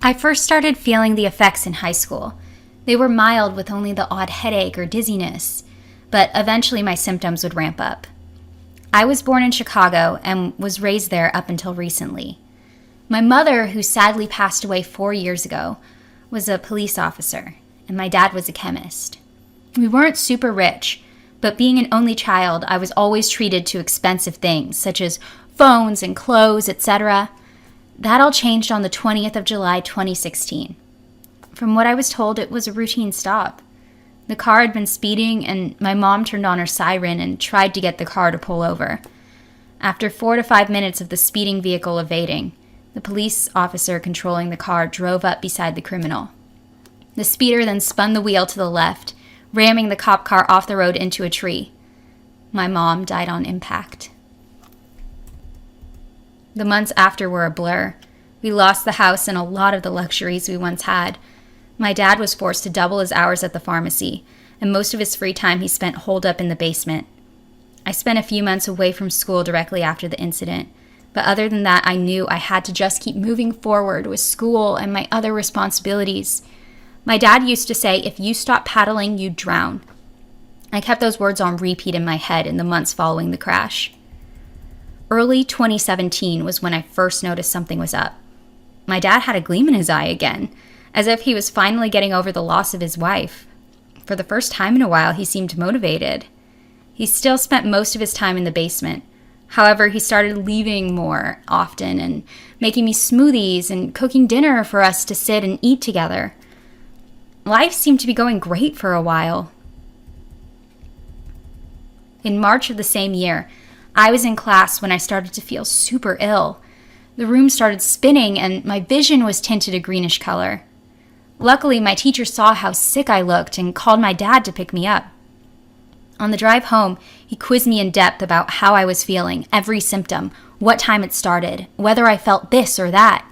I first started feeling the effects in high school. They were mild with only the odd headache or dizziness, but eventually my symptoms would ramp up. I was born in Chicago and was raised there up until recently. My mother, who sadly passed away 4 years ago, was a police officer, and my dad was a chemist. We weren't super rich, but being an only child, I was always treated to expensive things, such as phones and clothes, etc. That all changed on the 20th of July, 2016. From what I was told, it was a routine stop. The car had been speeding, and my mom turned on her siren and tried to get the car to pull over. After 4 to 5 minutes of the speeding vehicle evading, the police officer controlling the car drove up beside the criminal. The speeder then spun the wheel to the left, ramming the cop car off the road into a tree. My mom died on impact. The months after were a blur. We lost the house and a lot of the luxuries we once had. My dad was forced to double his hours at the pharmacy, and most of his free time he spent holed up in the basement. I spent a few months away from school directly after the incident, but other than that, I knew I had to just keep moving forward with school and my other responsibilities. My dad used to say, if you stop paddling, you drown. I kept those words on repeat in my head in the months following the crash. Early 2017 was when I first noticed something was up. My dad had a gleam in his eye again, as if he was finally getting over the loss of his wife. For the first time in a while, he seemed motivated. He still spent most of his time in the basement. However, he started leaving more often and making me smoothies and cooking dinner for us to sit and eat together. Life seemed to be going great for a while. In March of the same year, I was in class when I started to feel super ill. The room started spinning and my vision was tinted a greenish color. Luckily, my teacher saw how sick I looked and called my dad to pick me up. On the drive home, he quizzed me in depth about how I was feeling, every symptom, what time it started, whether I felt this or that.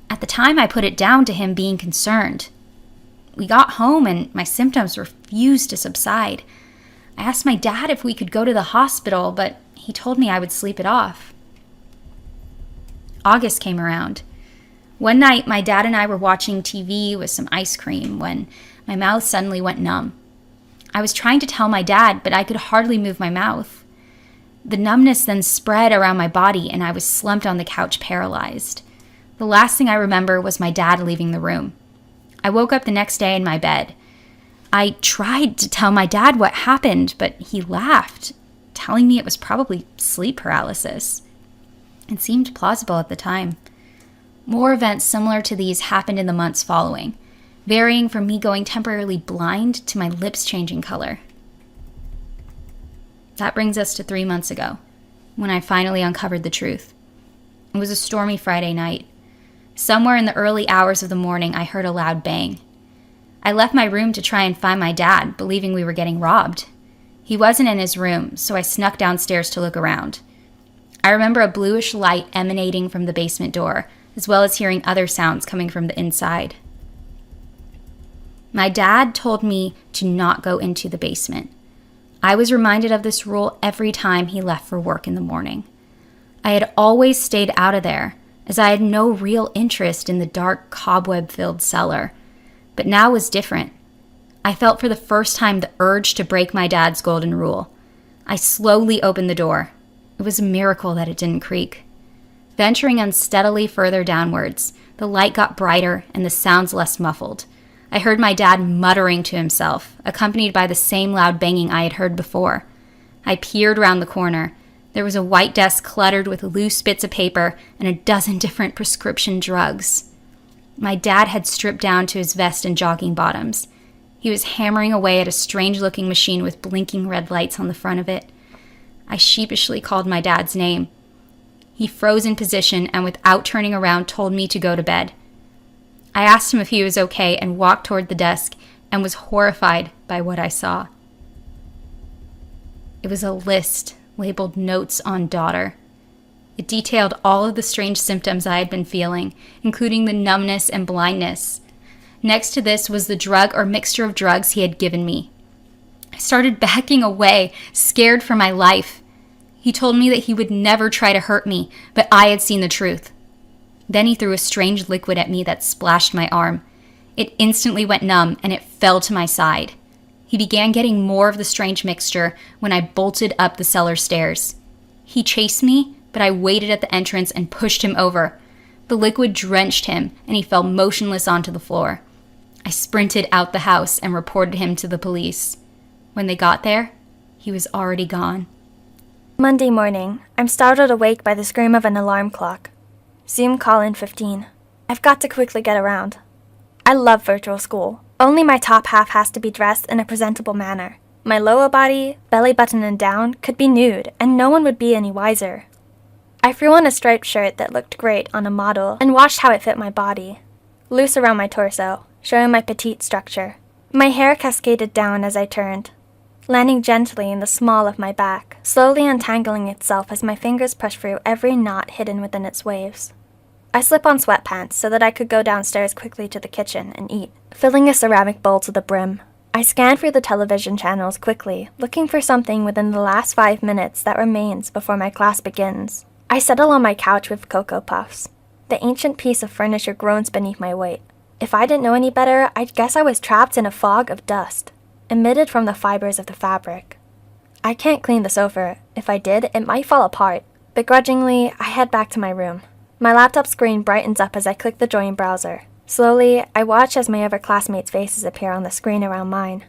At the time, I put it down to him being concerned. We got home and my symptoms refused to subside. I asked my dad if we could go to the hospital, but he told me I would sleep it off. August came around. One night, my dad and I were watching TV with some ice cream when my mouth suddenly went numb. I was trying to tell my dad, but I could hardly move my mouth. The numbness then spread around my body and I was slumped on the couch paralyzed. The last thing I remember was my dad leaving the room. I woke up the next day in my bed. I tried to tell my dad what happened, but he laughed, telling me it was probably sleep paralysis. It seemed plausible at the time. More events similar to these happened in the months following, varying from me going temporarily blind to my lips changing color. That brings us to 3 months ago, when I finally uncovered the truth. It was a stormy Friday night. Somewhere in the early hours of the morning, I heard a loud bang. I left my room to try and find my dad, believing we were getting robbed. He wasn't in his room, so I snuck downstairs to look around. I remember a bluish light emanating from the basement door, as well as hearing other sounds coming from the inside. My dad told me to not go into the basement. I was reminded of this rule every time he left for work in the morning. I had always stayed out of there, as I had no real interest in the dark, cobweb-filled cellar. But now was different. I felt for the first time the urge to break my dad's golden rule. I slowly opened the door. It was a miracle that it didn't creak. Venturing unsteadily further downwards, the light got brighter and the sounds less muffled. I heard my dad muttering to himself, accompanied by the same loud banging I had heard before. I peered round the corner. There was a white desk cluttered with loose bits of paper and a dozen different prescription drugs. My dad had stripped down to his vest and jogging bottoms. He was hammering away at a strange-looking machine with blinking red lights on the front of it. I sheepishly called my dad's name. He froze in position and without turning around told me to go to bed. I asked him if he was okay and walked toward the desk and was horrified by what I saw. It was a list labeled Notes on Daughter. It detailed all of the strange symptoms I had been feeling, including the numbness and blindness. Next to this was the drug or mixture of drugs he had given me. I started backing away, scared for my life. He told me that he would never try to hurt me, but I had seen the truth. Then he threw a strange liquid at me that splashed my arm. It instantly went numb and it fell to my side. He began getting more of the strange mixture when I bolted up the cellar stairs. He chased me, but I waited at the entrance and pushed him over. The liquid drenched him and he fell motionless onto the floor. I sprinted out the house and reported him to the police. When they got there, he was already gone. Monday morning, I'm startled awake by the scream of an alarm clock. Zoom call in 15. I've got to quickly get around. I love virtual school. Only my top half has to be dressed in a presentable manner. My lower body, belly button and down, could be nude, and no one would be any wiser. I threw on a striped shirt that looked great on a model and watched how it fit my body. Loose around my torso, showing my petite structure. My hair cascaded down as I turned, landing gently in the small of my back, slowly untangling itself as my fingers pushed through every knot hidden within its waves. I slip on sweatpants so that I could go downstairs quickly to the kitchen and eat, filling a ceramic bowl to the brim. I scan through the television channels quickly, looking for something within the last 5 minutes that remains before my class begins. I settle on my couch with Cocoa Puffs. The ancient piece of furniture groans beneath my weight. If I didn't know any better, I'd guess I was trapped in a fog of dust, emitted from the fibers of the fabric. I can't clean the sofa. If I did, it might fall apart. Begrudgingly, I head back to my room. My laptop screen brightens up as I click the join browser. Slowly, I watch as my other classmates' faces appear on the screen around mine.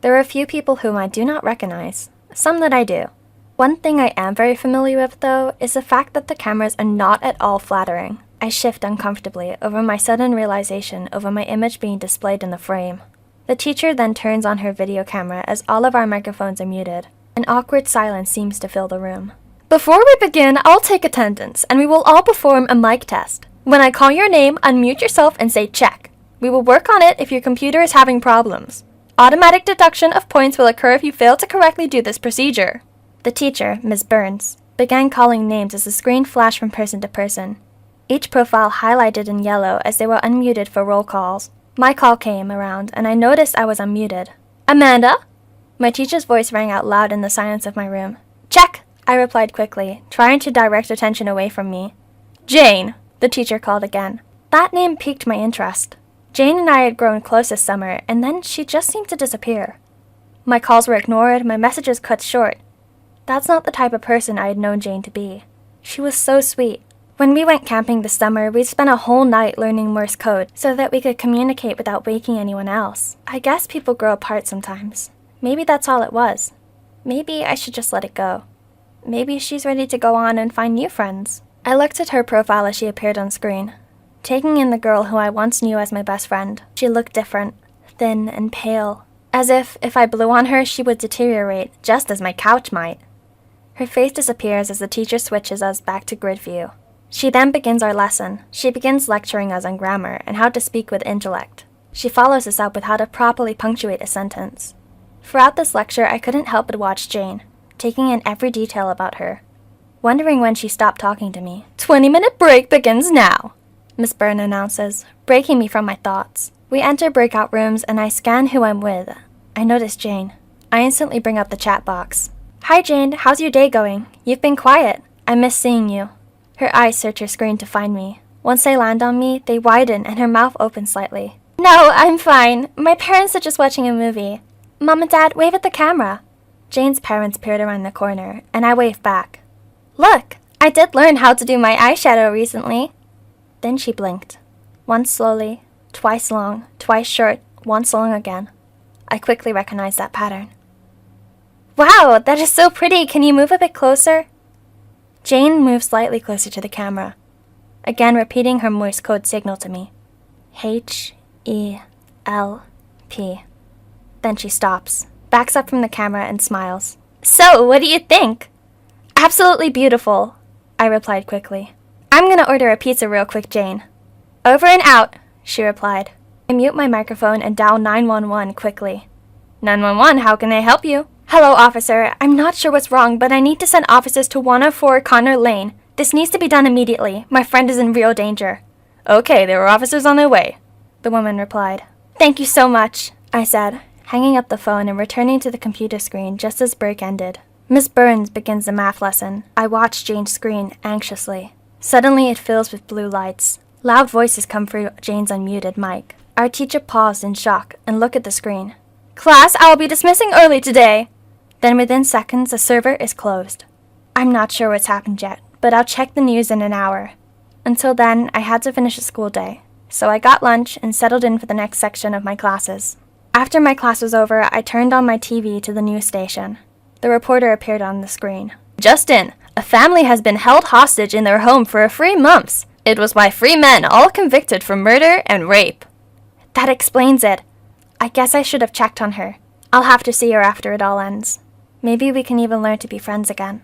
There are a few people whom I do not recognize, some that I do. One thing I am very familiar with, though, is the fact that the cameras are not at all flattering. I shift uncomfortably over my sudden realization over my image being displayed in the frame. The teacher then turns on her video camera as all of our microphones are muted. An awkward silence seems to fill the room. Before we begin, I'll take attendance, and we will all perform a mic test. When I call your name, unmute yourself and say check. We will work on it if your computer is having problems. Automatic deduction of points will occur if you fail to correctly do this procedure. The teacher, Ms. Burns, began calling names as the screen flashed from person to person. Each profile highlighted in yellow as they were unmuted for roll calls. My call came around, and I noticed I was unmuted. Amanda? My teacher's voice rang out loud in the silence of my room. Check, I replied quickly, trying to direct attention away from me. Jane, the teacher called again. That name piqued my interest. Jane and I had grown close this summer, and then she just seemed to disappear. My calls were ignored, my messages cut short. That's not the type of person I had known Jane to be. She was so sweet. When we went camping this summer, we spent a whole night learning Morse code so that we could communicate without waking anyone else. I guess people grow apart sometimes. Maybe that's all it was. Maybe I should just let it go. Maybe she's ready to go on and find new friends. I looked at her profile as she appeared on screen, taking in the girl who I once knew as my best friend. She looked different, thin and pale, as if I blew on her, she would deteriorate, just as my couch might. Her face disappears as the teacher switches us back to grid view. She then begins our lesson. She begins lecturing us on grammar and how to speak with intellect. She follows us up with how to properly punctuate a sentence. Throughout this lecture, I couldn't help but watch Jane, taking in every detail about her, wondering when she stopped talking to me. 20-minute break begins now, Miss Byrne announces, breaking me from my thoughts. We enter breakout rooms and I scan who I'm with. I notice Jane. I instantly bring up the chat box. Hi Jane, how's your day going? You've been quiet. I miss seeing you. Her eyes search her screen to find me. Once they land on me, they widen and her mouth opens slightly. No, I'm fine. My parents are just watching a movie. Mom and Dad, wave at the camera. Jane's parents peered around the corner, and I waved back. Look, I did learn how to do my eyeshadow recently. Then she blinked. Once slowly, twice long, twice short, once long again. I quickly recognized that pattern. Wow, that is so pretty. Can you move a bit closer? Jane moved slightly closer to the camera, again repeating her Morse code signal to me. H-E-L-P. Then she stops, backs up from the camera and smiles. So, what do you think? Absolutely beautiful, I replied quickly. I'm gonna order a pizza real quick, Jane. Over and out, she replied. I mute my microphone and dial 911 quickly. 911, how can I help you? Hello, officer. I'm not sure what's wrong, but I need to send officers to 104 Connor Lane. This needs to be done immediately. My friend is in real danger. Okay, there are officers on their way, the woman replied. Thank you so much, I said, hanging up the phone and returning to the computer screen just as break ended. Miss Burns begins the math lesson. I watch Jane's screen anxiously. Suddenly it fills with blue lights. Loud voices come through Jane's unmuted mic. Our teacher paused in shock and looked at the screen. Class, I will be dismissing early today. Then within seconds, the server is closed. I'm not sure what's happened yet, but I'll check the news in an hour. Until then, I had to finish a school day, so I got lunch and settled in for the next section of my classes. After my class was over, I turned on my TV to the news station. The reporter appeared on the screen. Justin, a family has been held hostage in their home for 3 months. It was by 3 men, all convicted for murder and rape. That explains it. I guess I should have checked on her. I'll have to see her after it all ends. Maybe we can even learn to be friends again.